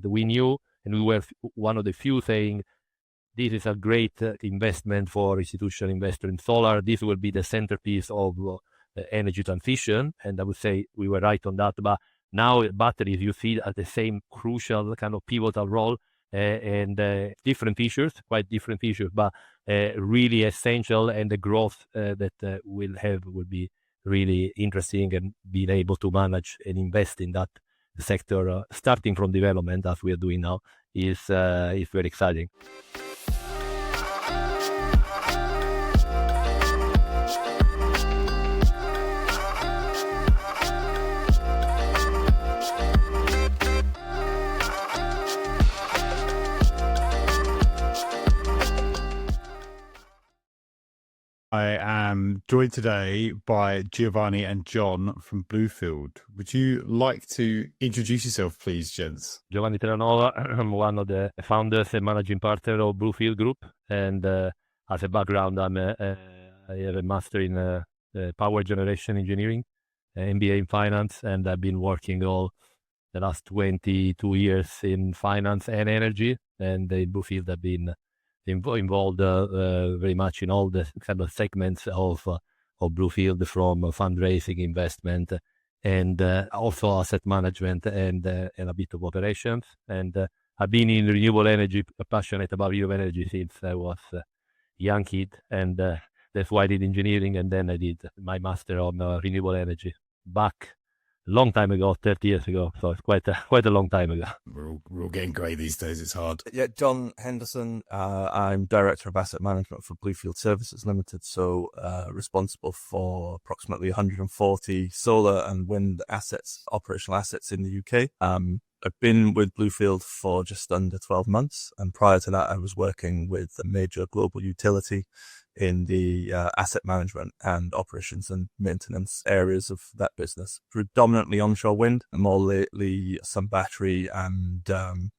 We knew, and we were one of the few saying, this is a great investment for institutional investor in solar. This will be the centerpiece of energy transition. And I would say we were right on that. But now batteries, you see, at the same crucial kind of pivotal role and different features, quite different features, but really essential. And the growth that will be really interesting, and being able to manage and invest in that sector, starting from development as we are doing now, is very exciting. I am joined today by Giovanni and John from Bluefield. Would you like to introduce yourself, please, gents? Giovanni Terranova. I'm one of the founders and managing partner of Bluefield Group. And as a background, I have a master in power generation engineering, MBA in finance, and I've been working all the last 22 years in finance and energy. And in Bluefield, I've been involved very much in all the kind of segments of Bluefield, from fundraising, investment, and also asset management and a bit of operations. And I've been in renewable energy, passionate about renewable energy since I was a young kid, and that's why I did engineering, and then I did my master on renewable energy back a long time ago, 30 years ago. So it's quite a long time ago. We're all getting grey these days. It's hard. Yeah, Jonathan Henderson. I'm Director of Asset Management for Bluefield Services Limited. So responsible for approximately 140 solar and wind assets, operational assets in the UK. I've been with Bluefield for just under 12 months. And prior to that, I was working with a major global utility in the asset management and operations and maintenance areas of that business. Predominantly onshore wind, and more lately some battery. And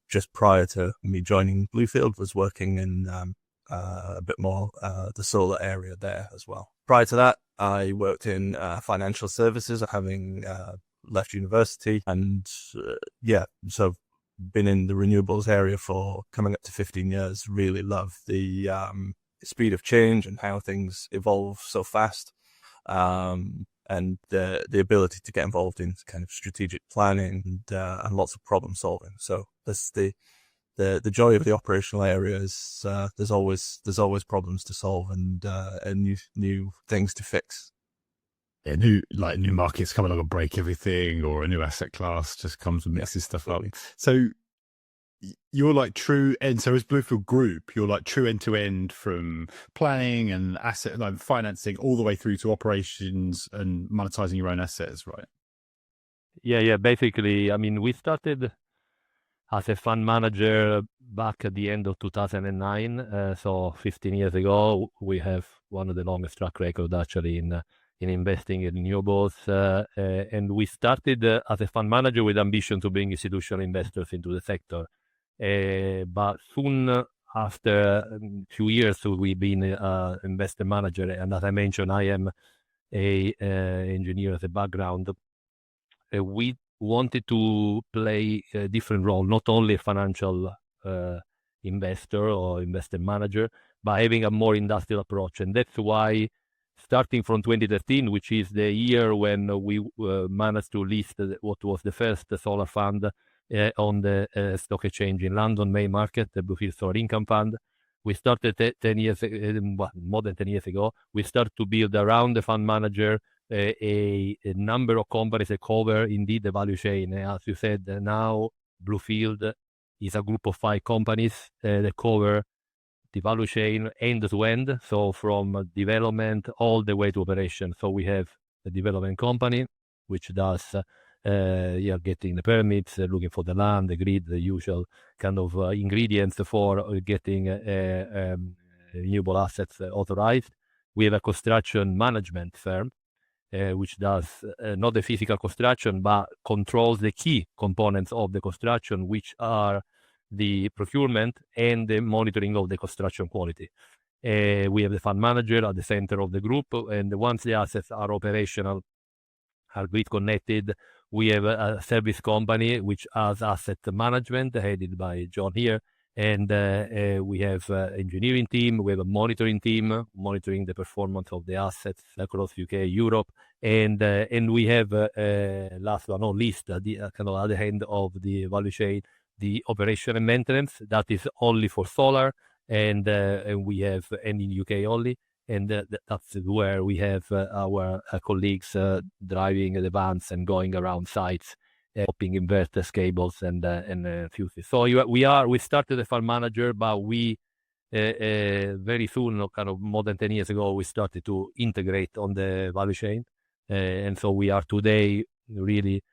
just prior to me joining Bluefield, was working in a bit more the solar area there as well. Prior to that, I worked in financial services, having left university, and so been in the renewables area for coming up to 15 years. Really love the speed of change and how things evolve so fast, and the ability to get involved in kind of strategic planning and lots of problem solving. So that's the joy of the operational area is there's always problems to solve and new things to fix. Yeah, new markets come along and break everything, or a new asset class just comes and mixes stuff up. So you're like true end. So as Bluefield Group, you're like true end to end, from planning and asset like financing all the way through to operations and monetizing your own assets, right? Yeah. Basically, I mean, we started as a fund manager back at the end of 2009. So 15 years ago, we have one of the longest track record actually in investing in renewables. And we started as a fund manager with ambition to bring institutional investors into the sector. But soon after a few years, we've been investor manager. And as I mentioned, I am a engineer as a background. We wanted to play a different role, not only a financial investor or investor manager, but having a more industrial approach. And that's why, starting from 2013, which is the year when we managed to list what was the first solar fund on the stock exchange in London, main market, the Bluefield Solar Income Fund. We started more than 10 years ago. We started to build around the fund manager a number of companies that cover indeed the value chain. As you said, now Bluefield is a group of 5 companies that cover the value chain end to end, so from development all the way to operation. So we have a development company which does getting the permits, looking for the land, the grid, the usual kind of ingredients for getting renewable assets authorized. We have a construction management firm which does not the physical construction, but controls the key components of the construction, which are the procurement and the monitoring of the construction quality. We have the fund manager at the center of the group, and once the assets are operational, are grid connected, we have a service company which has asset management headed by John here. And we have engineering team, we have a monitoring team, monitoring the performance of the assets across UK, Europe. And we have, last but not least, the kind of other end of the value chain, the operation and maintenance. That is only for solar. And we have, and in UK only. And that's where we have our colleagues driving the vans and going around sites, helping inverters, cables, and fuses. So we started as fund manager, but we very soon, kind of more than 10 years ago, we started to integrate on the value chain. And so we are today really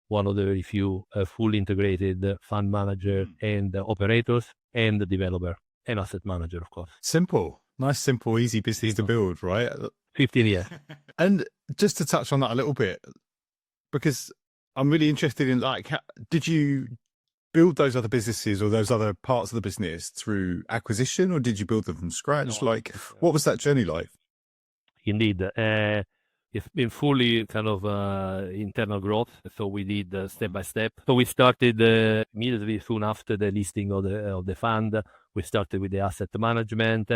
one of the very few fully integrated fund manager and operators and the developer and asset manager, of course. Simple. Nice, simple, easy business to build, right? 15 years. And just to touch on that a little bit, because I'm really interested in, like, did you build those other businesses or those other parts of the business through acquisition, or did you build them from scratch? Like, what was that journey like? Indeed. It's been fully kind of internal growth. So we did step by step. So we started immediately soon after the listing of the fund. We started with the asset management.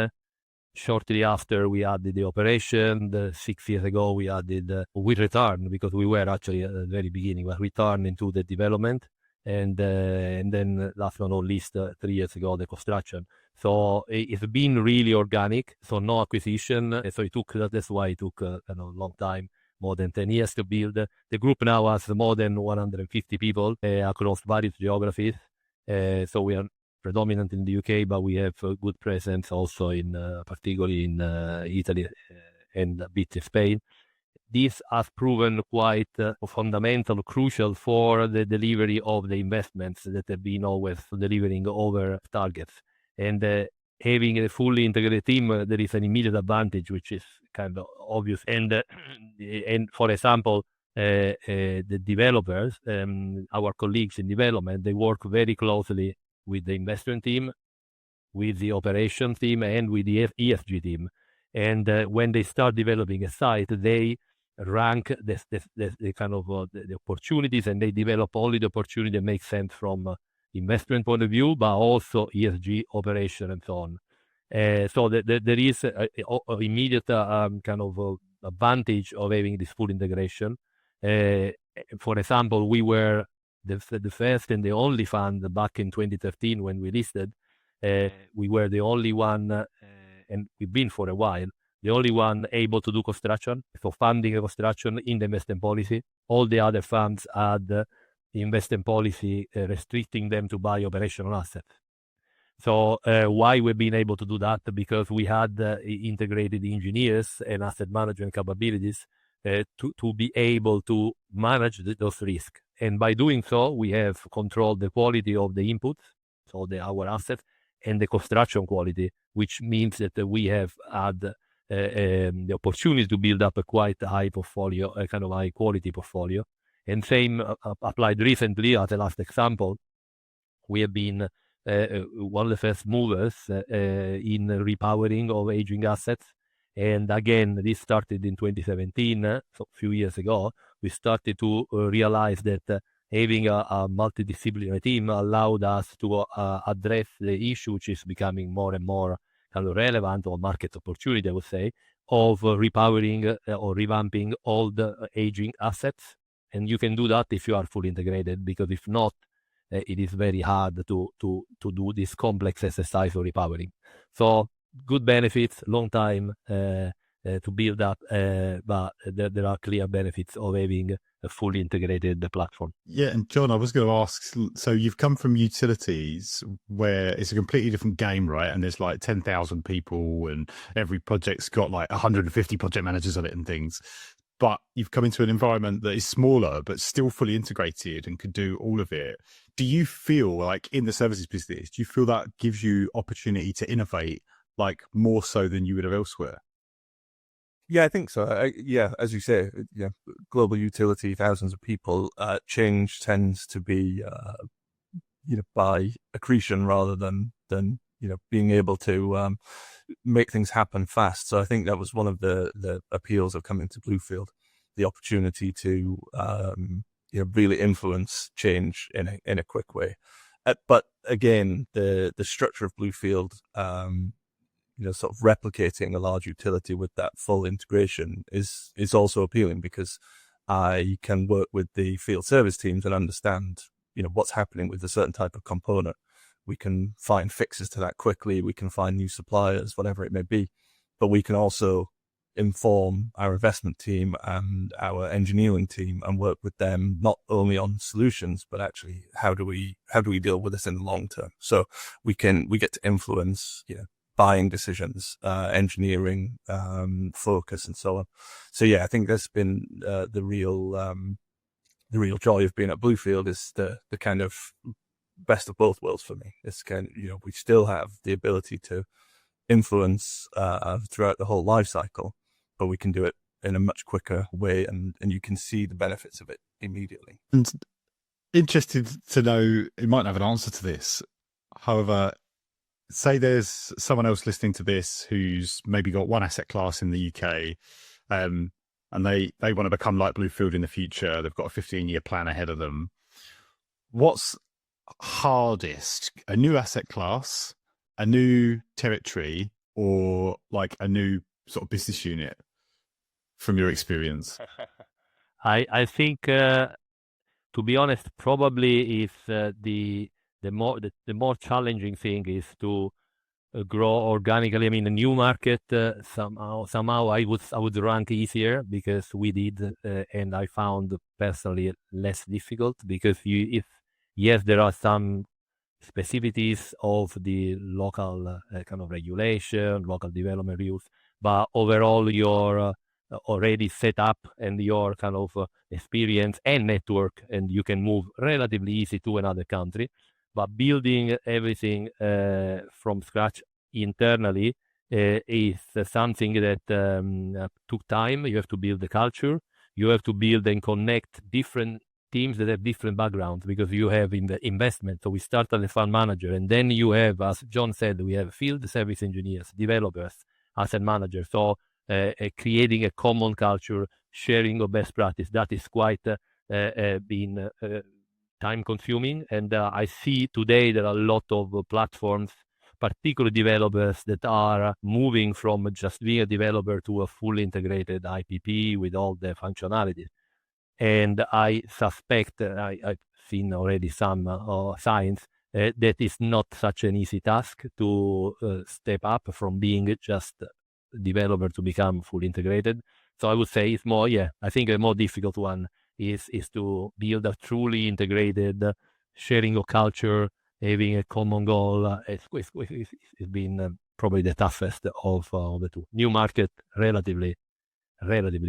Shortly after, we added the operation. 6 years ago, we returned, because we were actually at the very beginning, but returned into the development. And then last but not least, 3 years ago, the construction. So it's been really organic, so no acquisition. So that's why it took a long time, more than 10 years to build. The group now has more than 150 people across various geographies. So we are predominant in the UK, but we have a good presence also particularly in Italy and a bit in Spain. This has proven quite fundamental, crucial for the delivery of the investments that have been always delivering over targets. And having a fully integrated team, there is an immediate advantage, which is kind of obvious. And for example, the developers, our colleagues in development, they work very closely with the investment team, with the operation team, and with the ESG team. And when they start developing a site, they rank the kind of the opportunities, and they develop only the opportunity that makes sense from investment point of view, but also ESG, operation, and so on. So there is a immediate kind of advantage of having this full integration. For example, we were the first and the only fund back in 2013 when we listed. We were the only one, and we've been for a while, the only one able to do construction, so funding a construction in the investment policy. All the other funds had the investment policy restricting them to buy operational assets. So why we've been able to do that? Because we had integrated engineers and asset management capabilities to be able to manage those risks. And by doing so, we have controlled the quality of the inputs, so our assets, and the construction quality, which means that we have had the opportunity to build up a quite high portfolio, a kind of high quality portfolio. And same applied recently as the last example. We have been one of the first movers in repowering of aging assets. And again, this started in 2017, so a few years ago. We started to realize that having a multidisciplinary team allowed us to address the issue, which is becoming more and more kind of relevant, or market opportunity, I would say, of repowering or revamping old aging assets. And you can do that if you are fully integrated, because if not, it is very hard to do this complex exercise for repowering. So good benefits, long time to build up, but there are clear benefits of having a fully integrated platform. Yeah, and John, I was going to ask, so you've come from utilities where it's a completely different game, right? And there's like 10,000 people and every project's got like 150 project managers on it and things. But you've come into an environment that is smaller, but still fully integrated and could do all of it. Do you feel like in the services business, do you feel that gives you opportunity to innovate, like more so than you would have elsewhere? Yeah, I think so. Yeah, as you say, yeah, global utility, thousands of people. Change tends to be, by accretion rather than being able to make things happen fast. So I think that was one of the appeals of coming to Bluefield, the opportunity to really influence change in a quick way. But again, the structure of Bluefield, sort of replicating a large utility with that full integration is also appealing, because I can work with the field service teams and understand, what's happening with a certain type of component. We can find fixes to that quickly. We can find new suppliers, whatever it may be. But we can also inform our investment team and our engineering team and work with them not only on solutions, but actually how do we deal with this in the long term. So we get to influence, buying decisions, engineering, focus, and so on. So yeah, I think that's been the real joy of being at Bluefield, is the kind of best of both worlds for me. It's kind of, we still have the ability to influence throughout the whole life cycle, but we can do it in a much quicker way, and you can see the benefits of it immediately. And interested to know, you might have an answer to this. However, say there's someone else listening to this who's maybe got one asset class in the UK, and they want to become like Bluefield in the future. They've got a 15-year plan ahead of them. What's hardest, a new asset class, a new territory, or like a new sort of business unit, from your experience? I think, to be honest, probably is the more challenging thing is to grow organically. I mean, a new market somehow I would rank easier, because we did, and I found personally less difficult, because yes, there are some specificities of the local kind of regulation, local development rules, but overall you're already set up, and your kind of experience and network, and you can move relatively easy to another country. But building everything from scratch internally is something that took time. You have to build the culture. You have to build and connect different teams that have different backgrounds, because you have in the investment. So we start as a fund manager, and then you have, as John said, we have field service engineers, developers, asset managers. So creating a common culture, sharing of best practice, that is quite been time consuming. And I see today there are a lot of platforms, particularly developers, that are moving from just being a developer to a fully integrated IPP with all the functionalities. And I suspect, I've seen already some signs that it's not such an easy task to step up from being just a developer to become fully integrated. So I would say it's more, I think a more difficult one is to build a truly integrated sharing of culture, having a common goal. It's been probably the toughest of the two. New market, relatively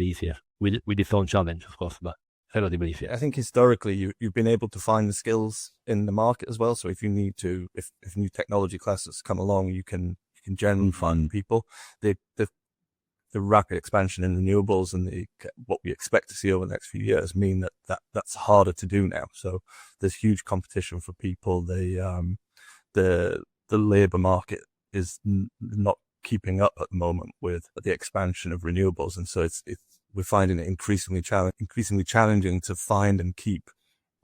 easier, with its own challenge, of course, but relatively easier. I think historically you've been able to find the skills in the market as well. So if you need to, if new technology classes come along, you can generally find people. The rapid expansion in renewables and what we expect to see over the next few years mean that's harder to do now. So there's huge competition for people. The labor market is not keeping up at the moment with the expansion of renewables, and so we're finding it increasingly challenging to find and keep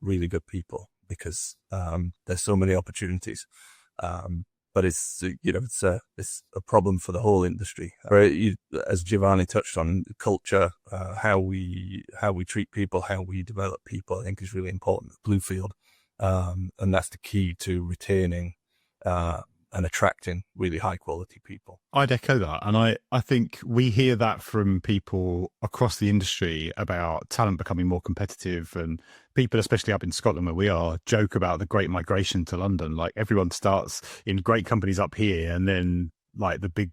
really good people, because there's so many opportunities. But it's a problem for the whole industry. As Giovanni touched on, culture, how we treat people, how we develop people, I think is really important at Bluefield, and that's the key to retaining and attracting really high quality people. I'd echo that. And I think we hear that from people across the industry about talent becoming more competitive, and people, especially up in Scotland where we are, joke about the great migration to London. Like, everyone starts in great companies up here, and then like the big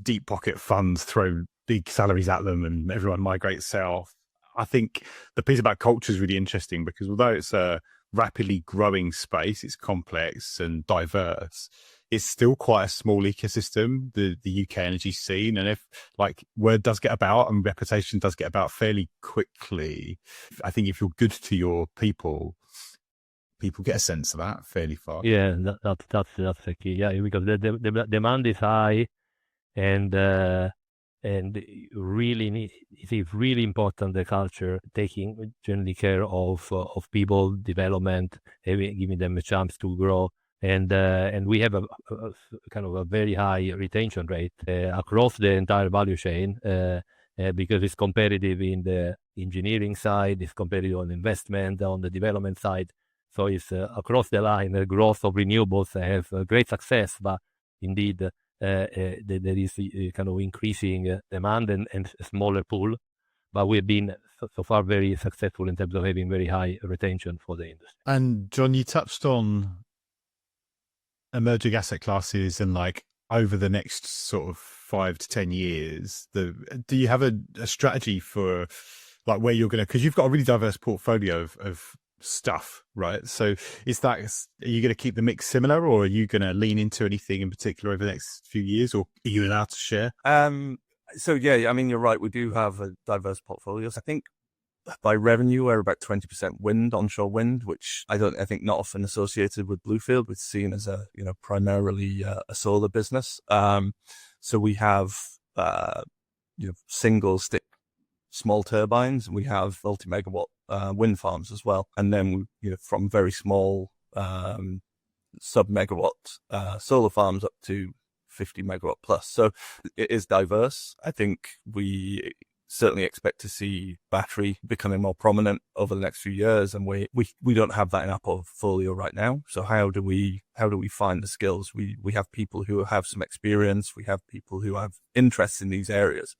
deep pocket funds throw big salaries at them and everyone migrates south. I think the piece about culture is really interesting, because although it's a rapidly growing space, it's complex and diverse, it's still quite a small ecosystem, the UK energy scene. And if like word does get about and reputation does get about fairly quickly, I think if you're good to your people get a sense of that fairly fast. Yeah, that's the key. Yeah, because the demand is high, and and it is really important, the culture, taking generally care of people development, giving them a chance to grow. And we have a kind of a very high retention rate across the entire value chain because it's competitive in the engineering side, it's competitive on investment, on the development side. So it's across the line. The growth of renewables have great success, but indeed there is kind of increasing demand and a smaller pool. But we've been so far very successful in terms of having very high retention for the industry. And John, you touched on emerging asset classes and like over the next sort of 5 to 10 years, do you have a strategy for like where you're going to, because you've got a really diverse portfolio of stuff, right? So are you going to keep the mix similar, or are you going to lean into anything in particular over the next few years, or are you allowed to share? So yeah, I mean, you're right. We do have a diverse portfolio. I think by revenue, we're about 20% wind, onshore wind, which I think not often associated with Bluefield. We're seen as primarily a solar business. So we have, single stick small turbines. We have multi-megawatt wind farms as well. And then, from very small sub-megawatt solar farms up to 50 megawatt plus. So it is diverse. I think we certainly expect to see battery becoming more prominent over the next few years, and we don't have that in our portfolio right now. So how do we find the skills? We have people who have some experience. We have people who have interests in these areas.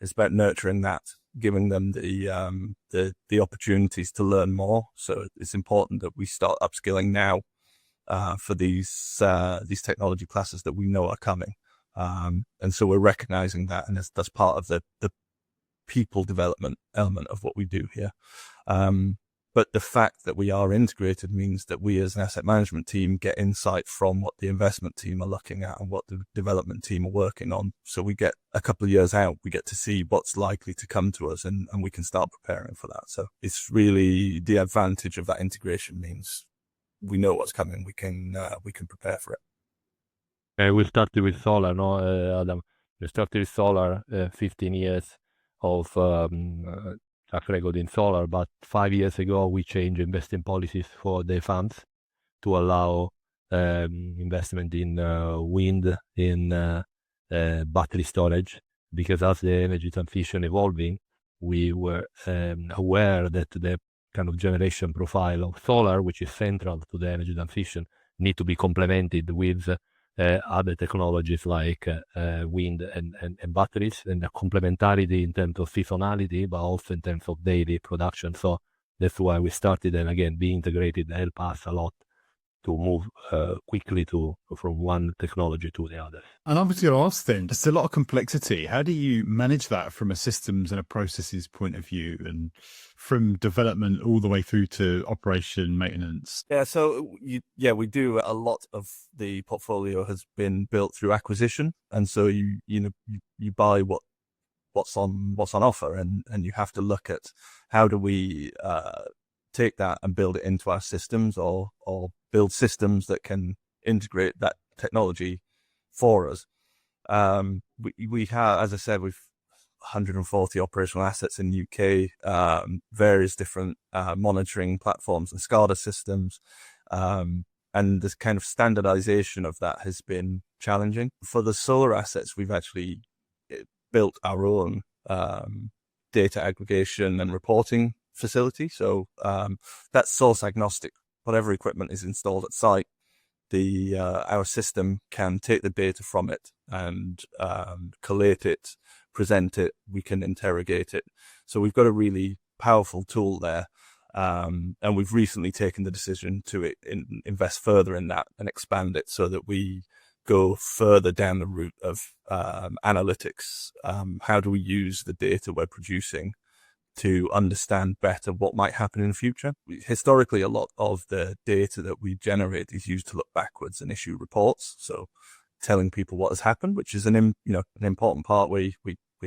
It's about nurturing that, giving them the opportunities to learn more. So it's important that we start upskilling now for these technology classes that we know are coming. And so we're recognizing that, and that's part of the people development element of what we do here. But the fact that we are integrated means that we as an asset management team get insight from what the investment team are looking at and what the development team are working on. So we get a couple of years out, we get to see what's likely to come to us, and we can start preparing for that. So it's really the advantage of that integration means we know what's coming. We can prepare for it. We started with solar, no, Adam? We started with solar, 15 years of track record in solar, but 5 years ago we changed investing policies for the funds to allow investment in wind, in battery storage, because as the energy transition evolving, we were aware that the kind of generation profile of solar, which is central to the energy transition, need to be complemented with other technologies like wind and batteries, and the complementarity in terms of seasonality, but also in terms of daily production. So that's why we started, and again, being integrated help us a lot to move quickly from one technology to the other. And obviously, I'll ask then, there's a lot of complexity. How do you manage that from a systems and a processes point of view, and from development all the way through to operation maintenance? Yeah, so we do. A lot of the portfolio has been built through acquisition, and so you buy what's on offer, and you have to look at how do we take that and build it into our systems, or build systems that can integrate that technology for us. We have, as I said, we've 140 operational assets in the UK, various different monitoring platforms and SCADA systems, and this kind of standardization of that has been challenging. For the solar assets, we've actually built our own data aggregation and reporting facility. So that's source agnostic. Whatever equipment is installed at site, our system can take the data from it and collate it, present it. We can interrogate it. So we've got a really powerful tool there, and we've recently taken the decision to invest further in that and expand it so that we go further down the route of analytics. How do we use the data we're producing to understand better what might happen in the future? Historically, a lot of the data that we generate is used to look backwards and issue reports. So telling people what has happened, which is an important part. We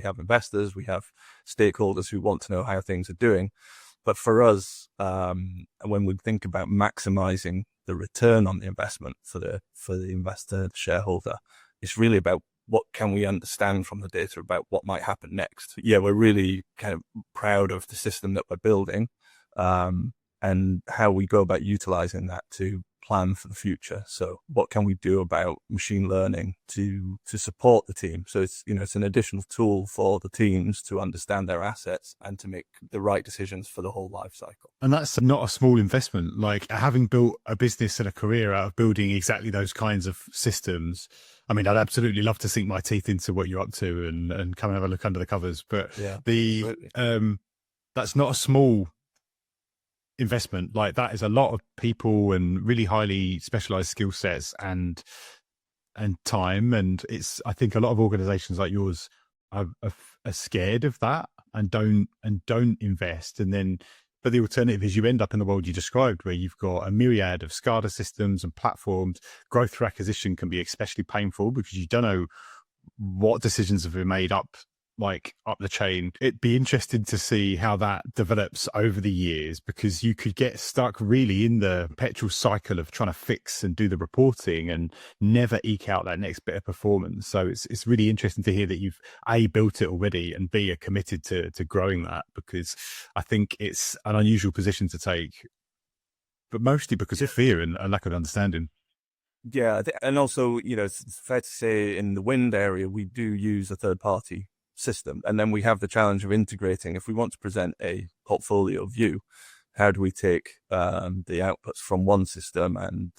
have investors, we have stakeholders who want to know how things are doing. But for us, when we think about maximizing the return on the investment for the investor, the shareholder, it's really about what can we understand from the data about what might happen next? Yeah, we're really kind of proud of the system that we're building, and how we go about utilizing that to plan for the future. So what can we do about machine learning to support the team? So it's, it's an additional tool for the teams to understand their assets and to make the right decisions for the whole life cycle. And that's not a small investment. Like, having built a business and a career out of building exactly those kinds of systems, I mean, I'd absolutely love to sink my teeth into what you're up to and come and have a look under the covers. But that's not a small investment. Like, that is a lot of people and really highly specialized skill sets and time. And I think a lot of organizations like yours are scared of that and don't invest. But the alternative is you end up in the world you described, where you've got a myriad of SCADA systems and platforms. Growth through acquisition can be especially painful because you don't know what decisions have been made up the chain. It'd be interesting to see how that develops over the years, because you could get stuck really in the perpetual cycle of trying to fix and do the reporting and never eke out that next bit of performance. So it's really interesting to hear that you've A, built it already, and B, are committed to growing that, because I think it's an unusual position to take, but mostly because of fear and a lack of understanding. Yeah, and also, it's fair to say in the wind area, we do use a third party system, and then we have the challenge of integrating. If we want to present a portfolio view, how do we take the outputs from one system and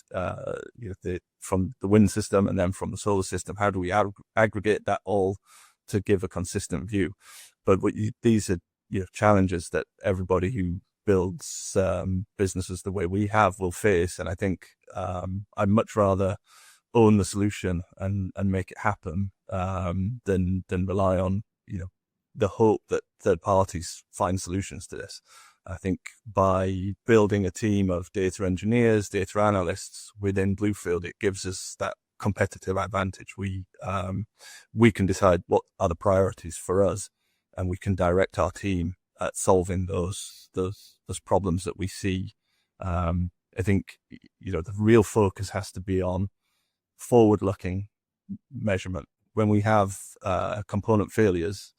from the wind system and then from the solar system? How do we aggregate that all to give a consistent view? But these are challenges that everybody who builds businesses the way we have will face, and I think I'd much rather own the solution and make it happen than rely on the hope that third parties find solutions to this. I think by building a team of data engineers, data analysts within Bluefield, it gives us that competitive advantage. We can decide what are the priorities for us, and we can direct our team at solving those problems that we see. I think the real focus has to be on forward-looking measurement. When we have component failures,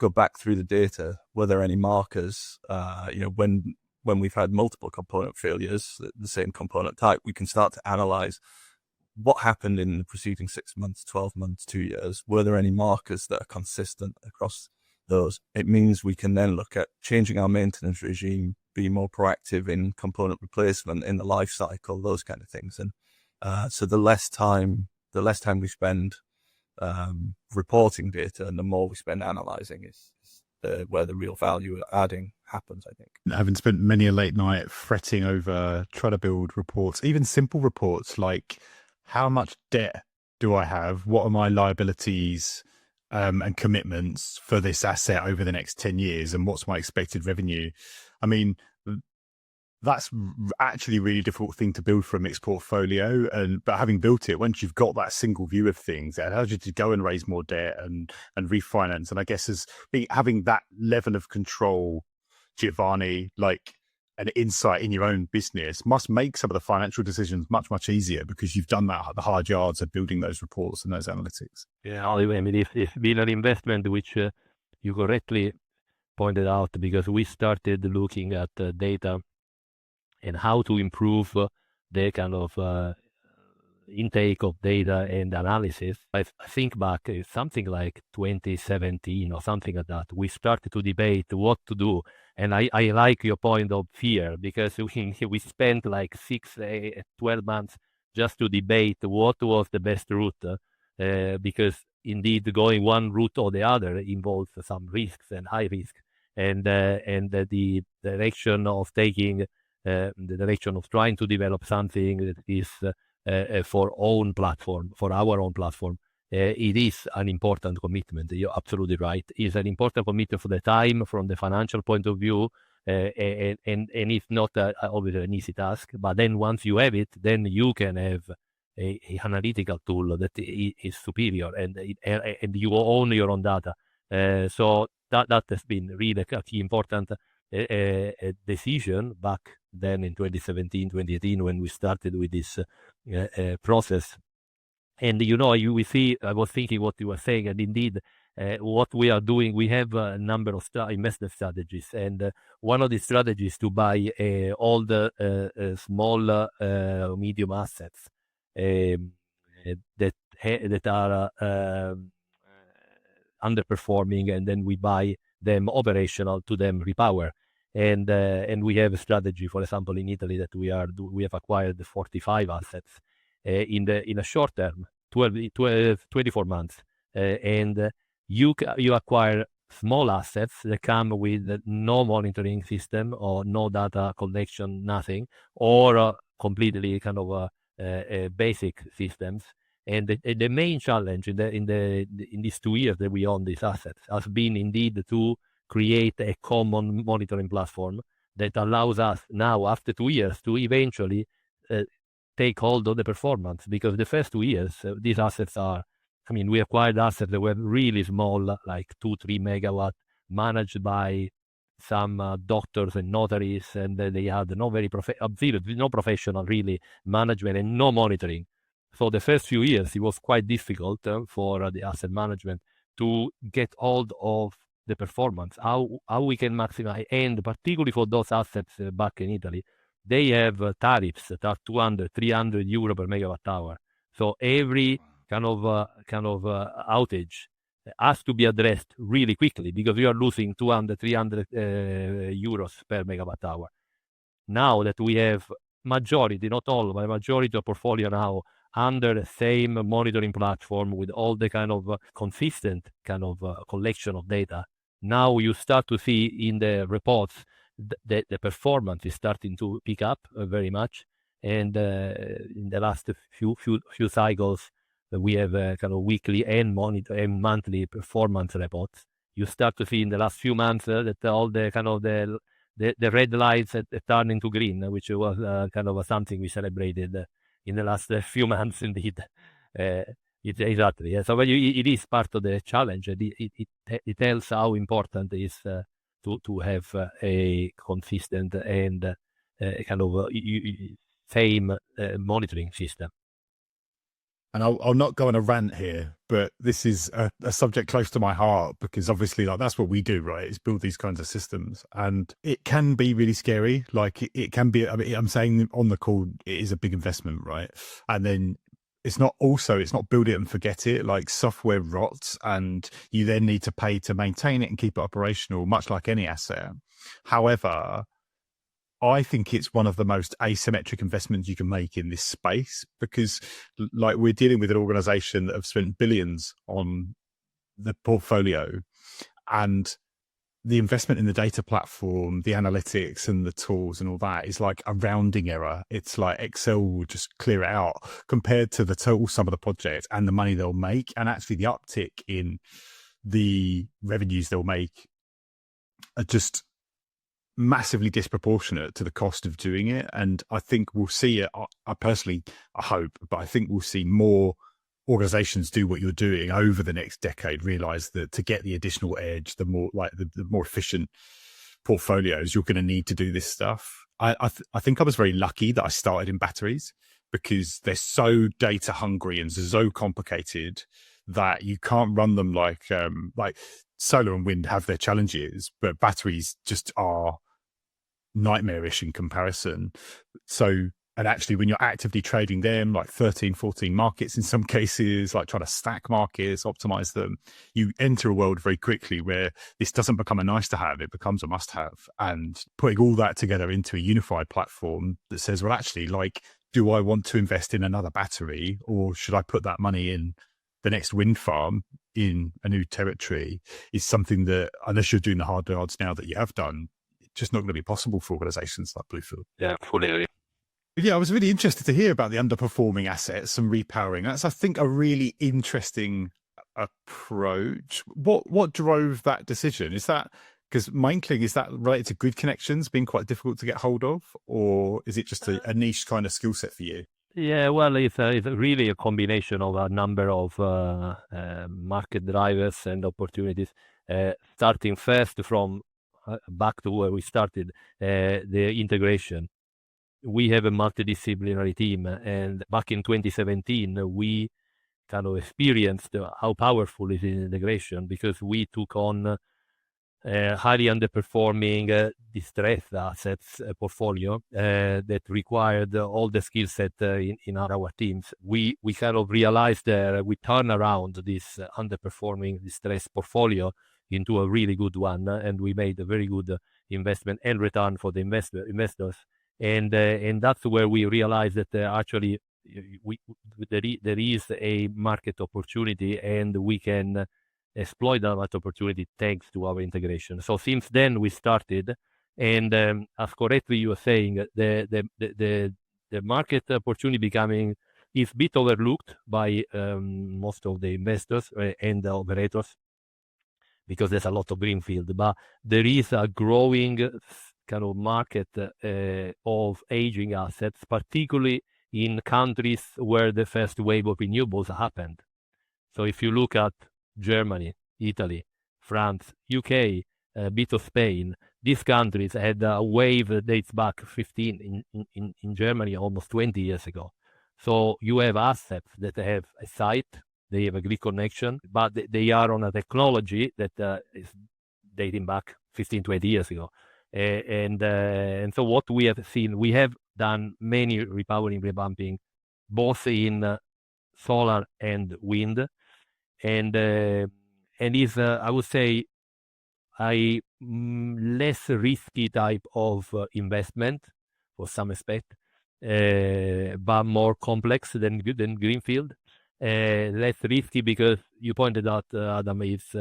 go back through the data. Were there any markers? When we've had multiple component failures, the same component type, we can start to analyze what happened in the preceding 6 months, 12 months, 2 years. Were there any markers that are consistent across those? It means we can then look at changing our maintenance regime, be more proactive in component replacement in the life cycle, those kind of things. And so the less time we spend reporting data and the more we spend analyzing is where the real value adding happens, I think. Having spent many a late night fretting over trying to build reports, even simple reports like how much debt do I have? What are my liabilities and commitments for this asset over the next 10 years? And what's my expected revenue? I mean, that's actually a really difficult thing to build for a mixed portfolio. But having built it, once you've got that single view of things, it allows you to go and raise more debt and refinance. And I guess having that level of control, Giovanni, like an insight in your own business, must make some of the financial decisions much, much easier, because you've done the hard yards of building those reports and those analytics. Yeah, I mean, it's been an investment which you correctly pointed out, because we started looking at data and how to improve the kind of intake of data and analysis. I think back, something like 2017 or something like that, we started to debate what to do. And I like your point of fear, because we spent like 12 months just to debate what was the best route, because indeed going one route or the other involves some risks and high risk. And the direction of taking the direction of trying to develop something that is for our own platform, it is an important commitment. You're absolutely right. It's an important commitment for the time, from the financial point of view, and it's not obviously an easy task. But then once you have it, then you can have a analytical tool that is superior, and you own your own data. So that has been really a key important decision back then in 2017, 2018, when we started with this process. And we see. I was thinking what you were saying, and indeed, what we are doing, we have a number of investment strategies, and one of the strategies to buy all the small, medium assets that are underperforming, and then we buy them operational to them repower. And we have a strategy, for example, in Italy that we have acquired 45 assets in a short term, 24 months, and you acquire small assets that come with no monitoring system or no data collection, nothing, or completely kind of basic systems. And the main challenge in these 2 years that we own these assets has been indeed to create a common monitoring platform that allows us now, after 2 years, to eventually take hold of the performance. Because the first 2 years, these assets we acquired assets that were really small, like 2-3 megawatt, managed by some doctors and notaries, and they had no professional really management and no monitoring. So the first few years, it was quite difficult for the asset management to get hold of the performance, how we can maximize, and particularly for those assets back in Italy, they have tariffs that are 200-300 euro per megawatt hour. So every kind of outage has to be addressed really quickly, because you are losing 200-300 euros per megawatt hour. Now that we have majority, not all, but majority of portfolio now under the same monitoring platform with all the kind of consistent kind of collection of data, now you start to see in the reports that the performance is starting to pick up very much. And in the last few cycles, we have kind of weekly and monthly performance reports. You start to see in the last few months that all the kind of the red lights that turn into green, which was kind of something we celebrated in the last few months, indeed. Exactly. Yeah. So it is part of the challenge. It tells how important it is to have a consistent and kind of same monitoring system. And I'll not go on a rant here, but this is a subject close to my heart, because obviously, like, that's what we do, right? Is build these kinds of systems, and it can be really scary. Like it can be. I mean, I'm saying on the call, it is a big investment, right? And then it's not build it and forget it. Like, software rots, and you then need to pay to maintain it and keep it operational, much like any asset. However, I think it's one of the most asymmetric investments you can make in this space, because, like, we're dealing with an organization that have spent billions on the portfolio, and the investment in the data platform, the analytics and the tools and all that is like a rounding error. It's like Excel will just clear it out compared to the total sum of the project and the money they'll make, and actually the uptick in the revenues they'll make are just massively disproportionate to the cost of doing it. And I think we'll see it. I hope, but I think we'll see more organizations do what you're doing over the next decade, realize that to get the additional edge, the more efficient portfolios, you're going to need to do this stuff. I think I was very lucky that I started in batteries, because they're so data hungry and so complicated that you can't run them like solar and wind have their challenges, but batteries just are nightmarish in comparison. So, and actually when you're actively trading them, like 13, 14 markets in some cases, like trying to stack markets, optimize them, you enter a world very quickly where this doesn't become a nice to have, it becomes a must have. And putting all that together into a unified platform that says, well, actually, like, do I want to invest in another battery, or should I put that money in the next wind farm in a new territory, is something that, unless you're doing the hard yards now that you have done, it's just not going to be possible for organizations like Bluefield. Yeah, fully agree. Yeah, I was really interested to hear about the underperforming assets and repowering. That's, I think, a really interesting approach. What drove that decision? Is that, because my inkling, is that related to grid connections being quite difficult to get hold of, or is it just a niche kind of skill set for you? Yeah, well, it's really a combination of a number of market drivers and opportunities. Starting first from back to where we started, the integration. We have a multidisciplinary team, and back in 2017, we kind of experienced how powerful is integration, because we took on highly underperforming distressed assets portfolio that required all the skill set in our teams. We kind of realized that we turn around this underperforming distressed portfolio into a really good one, and we made a very good investment and return for the investors. And that's where we realized that actually there is a market opportunity, and we can exploit that opportunity thanks to our integration. So since then we started, and as correctly you were saying, the market opportunity is a bit overlooked by most of the investors and the operators, because there's a lot of greenfield, but there is a growing kind of market of aging assets, particularly in countries where the first wave of renewables happened. So if you look at Germany, Italy, France, UK, a bit of Spain, these countries had a wave that dates back 15, in Germany almost 20 years ago. So you have assets that have a site, they have a grid connection, but they are on a technology that is dating back 15, 20 years ago. And so what we have seen, we have done many repowering, revamping, both in solar and wind. And is, I would say, a less risky type of investment for some aspect, but more complex than greenfield. Less risky because you pointed out, Adam, is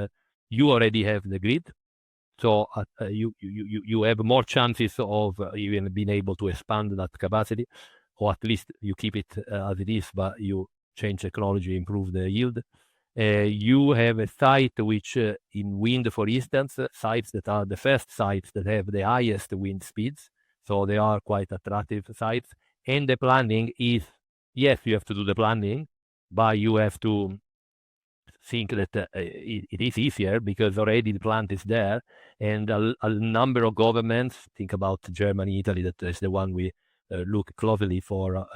you already have the grid, so you have more chances of even being able to expand that capacity, or at least you keep it as it is, but you change technology, improve the yield. You have a site which, in wind, for instance, sites that are the first sites that have the highest wind speeds, so they are quite attractive sites. And the planning is, yes, you have to do the planning, but you have to think that it is easier because already the plant is there, and a number of governments, think about Germany, Italy, that is the one we look closely for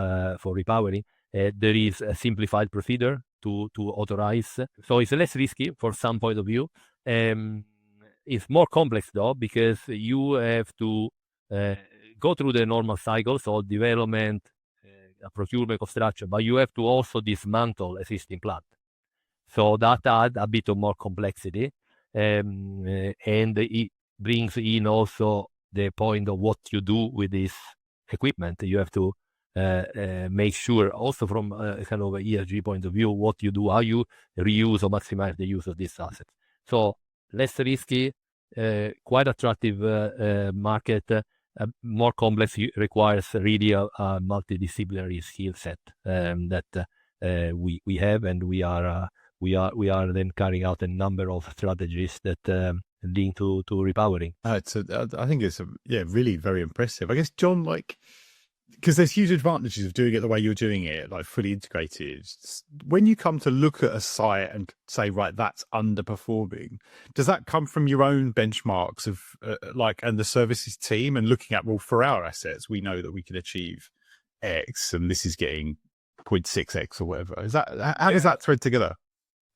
repowering. There is a simplified procedure to authorize, so it's less risky for some point of view. It's more complex though, because you have to go through the normal cycles of development, procurement, construction, but you have to also dismantle existing plant. So that adds a bit of more complexity, and it brings in also the point of what you do with this equipment. You have to make sure also from a kind of a ESG point of view, what you do, how you reuse or maximize the use of these assets. So less risky, quite attractive market, more complex, requires really a multidisciplinary skill set that we have, and we are then carrying out a number of strategies that link to repowering. I think it's really very impressive. I guess, John, because there's huge advantages of doing it the way you're doing it, like fully integrated. When you come to look at a site and say, right, that's underperforming, does that come from your own benchmarks of and the services team, and looking at, well, for our assets, we know that we can achieve X and this is getting 0.6X or whatever? Is that, how does that thread together?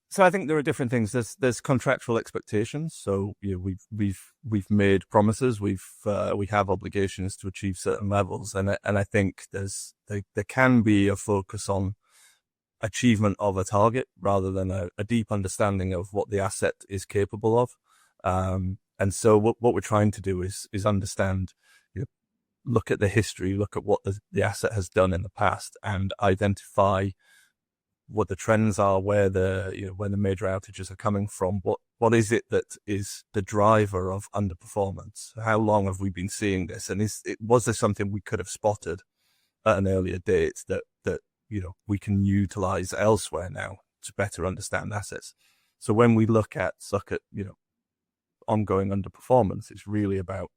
So I think there are different things. There's contractual expectations. So we've made promises. We have obligations to achieve certain levels, and I think there can be a focus on achievement of a target rather than a deep understanding of what the asset is capable of. And so what we're trying to do is understand, look at the history, look at what the asset has done in the past, and identify what the trends are, where the major outages are coming from, what is it that is the driver of underperformance? How long have we been seeing this? And was there something we could have spotted at an earlier date that we can utilize elsewhere now to better understand assets? So when we look at ongoing underperformance, it's really about,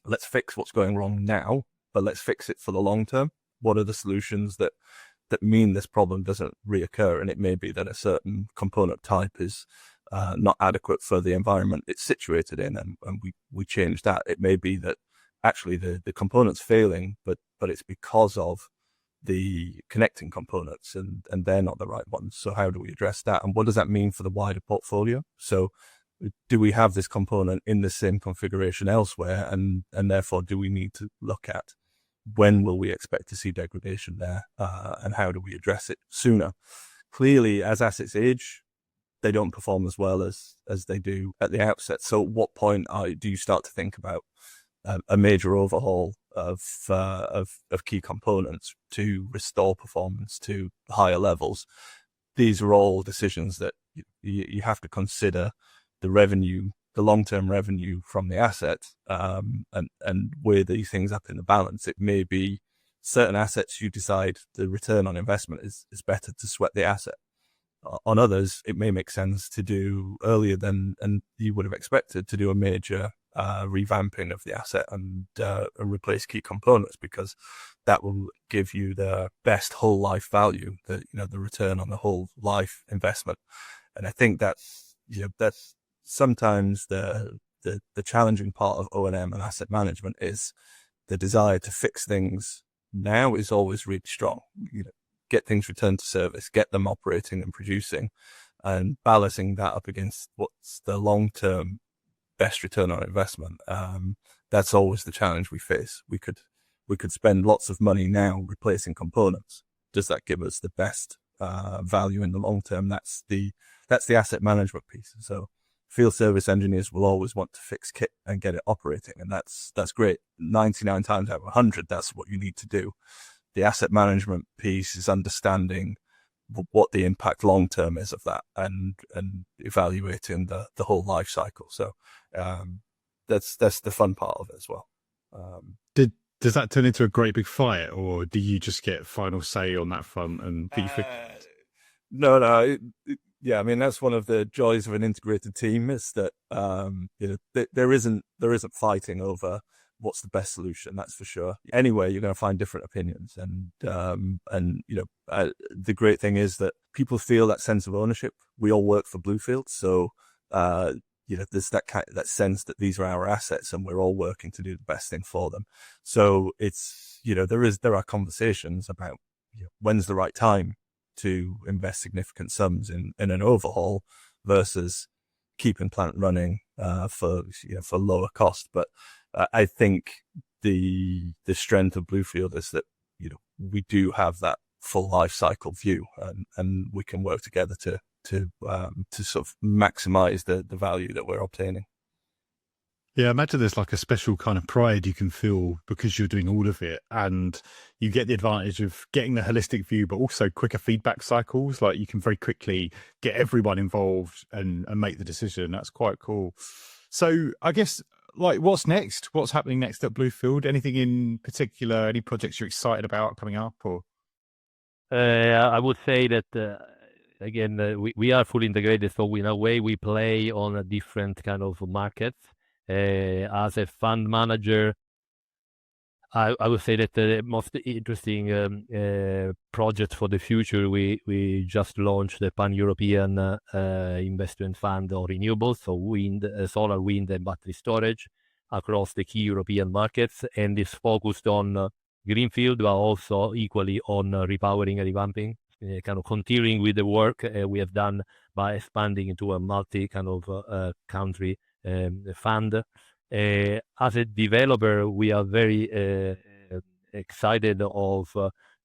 let's fix what's going wrong now, but let's fix it for the long term. What are the solutions that mean this problem doesn't reoccur? And it may be that a certain component type is not adequate for the environment it's situated in, and we change that. It may be that actually the component's failing, but it's because of the connecting components, and they're not the right ones. So how do we address that? And what does that mean for the wider portfolio? So do we have this component in the same configuration elsewhere? And therefore, do we need to look at when will we expect to see degradation there? And how do we address it sooner? Clearly, as assets age, they don't perform as well as they do at the outset. So at what point do you start to think about a major overhaul of key components to restore performance to higher levels? These are all decisions that you have to consider the revenue, the long-term revenue from the asset, and weigh these things up in the balance. It may be certain assets you decide the return on investment is better to sweat the asset. On others, it may make sense to do earlier than you would have expected, to do a major revamping of the asset and replace key components, because that will give you the best whole life value, the return on the whole life investment. And I think that's sometimes the challenging part of O&M and asset management is the desire to fix things now is always really strong. Get things returned to service, get them operating and producing, and balancing that up against what's the long-term best return on investment. That's always the challenge we face. We could spend lots of money now replacing components. Does that give us the best value in the long term? That's the asset management piece. So field service engineers will always want to fix kit and get it operating, and that's great. 99 times out of 100, that's what you need to do. The asset management piece is understanding what the impact long term is of that, and evaluating the whole life cycle. So that's the fun part of it as well. Does that turn into a great big fight, or do you just get final say on that front and be fixed? No. Yeah, I mean, that's one of the joys of an integrated team, is that there isn't fighting over what's the best solution. That's for sure. Anyway, you're going to find different opinions, and the great thing is that people feel that sense of ownership. We all work for Bluefield, so there's that sense that these are our assets, and we're all working to do the best thing for them. So it's there are conversations about when's the right time to invest significant sums in an overhaul versus keeping plant running for lower cost. But I think the strength of Bluefield is that we do have that full life cycle view, and we can work together to sort of maximize the value that we're obtaining. Yeah, I imagine there's like a special kind of pride you can feel because you're doing all of it, and you get the advantage of getting the holistic view, but also quicker feedback cycles. Like you can very quickly get everyone involved and make the decision. That's quite cool. So I guess, like, what's next? What's happening next at Bluefield? Anything in particular? Any projects you're excited about coming up? Or I would say that again, we are fully integrated, so in a way we play on a different kind of markets. As a fund manager, I would say that the most interesting project for the future, we just launched the Pan-European investment fund on renewables, so wind, solar, wind, and battery storage across the key European markets, and is focused on greenfield, but also equally on repowering and revamping, kind of continuing with the work we have done by expanding into a multi kind of country fund. As a developer, we are very excited of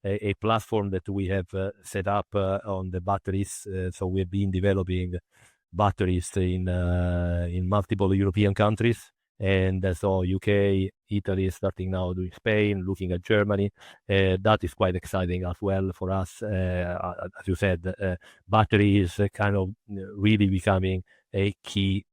a platform that we have set up on the batteries. So we've been developing batteries in multiple European countries, and so UK, Italy is starting now doing Spain, looking at Germany. That is quite exciting as well for us. As you said, battery is kind of really becoming a key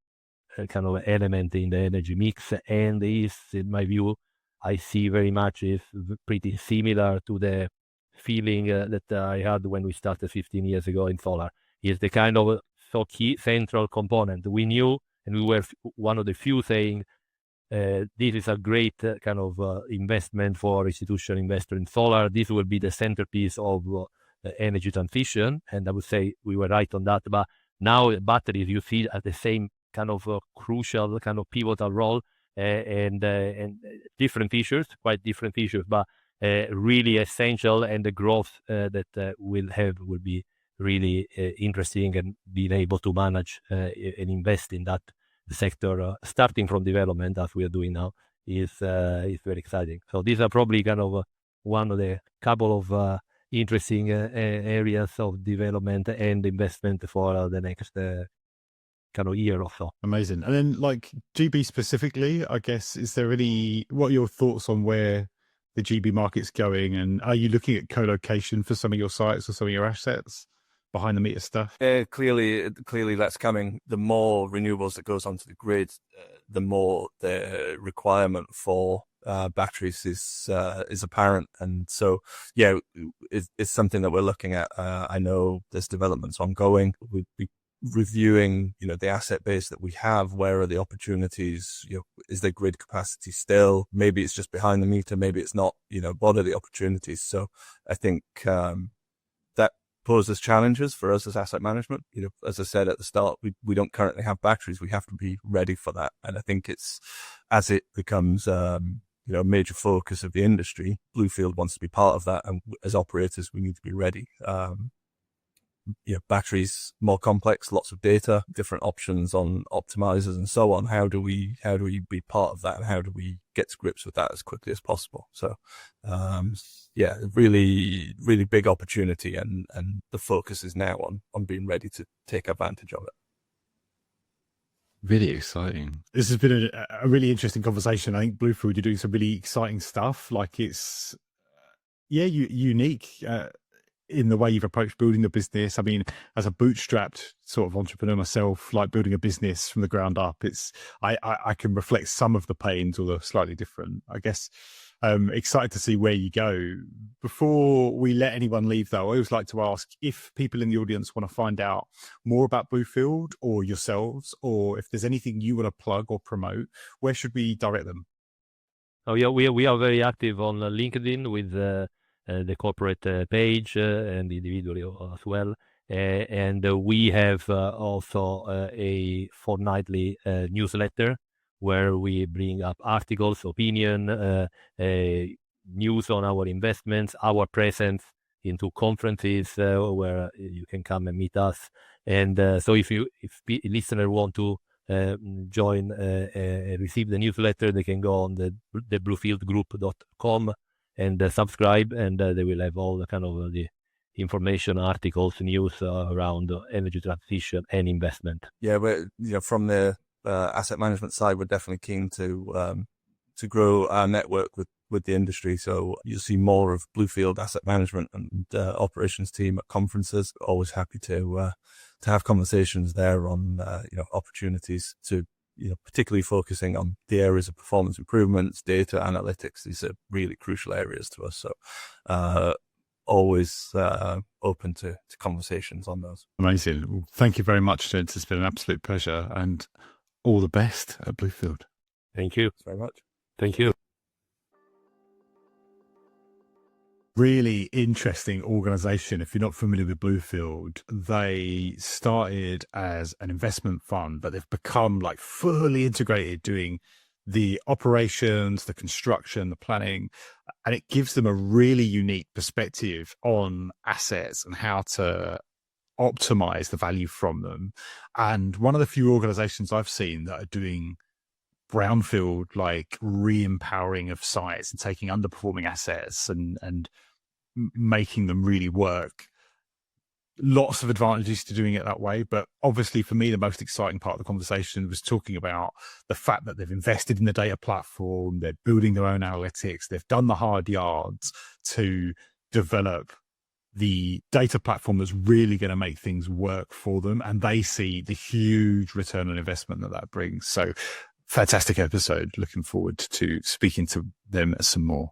kind of element in the energy mix, and is, in my view, I see very much is pretty similar to the feeling that I had when we started 15 years ago in solar. Is the kind of so key central component. We knew, and we were one of the few saying this is a great kind of investment for institutional investor in solar. This will be the centerpiece of energy transition, and I would say we were right on that. But now batteries, you see, at the same kind of crucial, kind of pivotal role, and different features, quite different features, but really essential, and the growth that will be really interesting, and being able to manage and invest in that sector, starting from development as we are doing now, is very exciting. So these are probably kind of one of the couple of interesting areas of development and investment for the next kind of year or so. Amazing. And then, like, GB specifically, I guess, what are your thoughts on where the GB market's going, and are you looking at co-location for some of your sites or some of your assets, behind the meter stuff? Clearly that's coming. The more renewables that goes onto the grid, the more the requirement for batteries is apparent. And so, yeah, it's something that we're looking at. I know there's developments ongoing. We'll be reviewing, the asset base that we have. Where are the opportunities? Is there grid capacity still? Maybe it's just behind the meter. Maybe it's not. What are the opportunities? So I think that poses challenges for us as asset management. As I said at the start, we don't currently have batteries. We have to be ready for that. And I think as it becomes a major focus of the industry, Bluefield wants to be part of that. And as operators, we need to be ready. Batteries more complex, lots of data, different options on optimizers and so on. How do we be part of that, and how do we get to grips with that as quickly as possible? So, really, really big opportunity, and the focus is now on being ready to take advantage of it. Really exciting. This has been a really interesting conversation. I think Bluefield, you're doing some really exciting stuff. Like, it's unique. In the way you've approached building the business. I mean, as a bootstrapped sort of entrepreneur myself, like building a business from the ground up, I can reflect some of the pains, although slightly different. I guess excited to see where you go. Before we let anyone leave, though, I always like to ask, if people in the audience want to find out more about Bluefield or yourselves, or if there's anything you want to plug or promote, where should we direct them? Oh yeah, we are very active on LinkedIn with the corporate page and individually as well. And we have also a fortnightly newsletter where we bring up articles, opinion, news on our investments, our presence into conferences where you can come and meet us. And so if listeners want to join receive the newsletter, they can go on the bluefieldgroup.com and subscribe, and they will have all the kind of the information, articles, news around energy transition and investment. Yeah, we're from the asset management side, we're definitely keen to grow our network with the industry. So you'll see more of Bluefield asset management and operations team at conferences. Always happy to have conversations there on opportunities to. Particularly focusing on the areas of performance improvements, data analytics. These are really crucial areas to us. So always open to conversations on those. Amazing. Well, thank you very much, gents. It's been an absolute pleasure, and all the best at Bluefield. Thank you. Thanks very much. Thank you. Really interesting organization. If you're not familiar with Bluefield, they started as an investment fund, but they've become like fully integrated, doing the operations, the construction, the planning, and it gives them a really unique perspective on assets and how to optimize the value from them. And one of the few organizations I've seen that are doing brownfield, like re-empowering of sites and taking underperforming assets and making them really work. Lots of advantages to doing it that way. But obviously for me, the most exciting part of the conversation was talking about the fact that they've invested in the data platform, they're building their own analytics, they've done the hard yards to develop the data platform that's really going to make things work for them. And they see the huge return on investment that brings. So fantastic episode. Looking forward to speaking to them some more.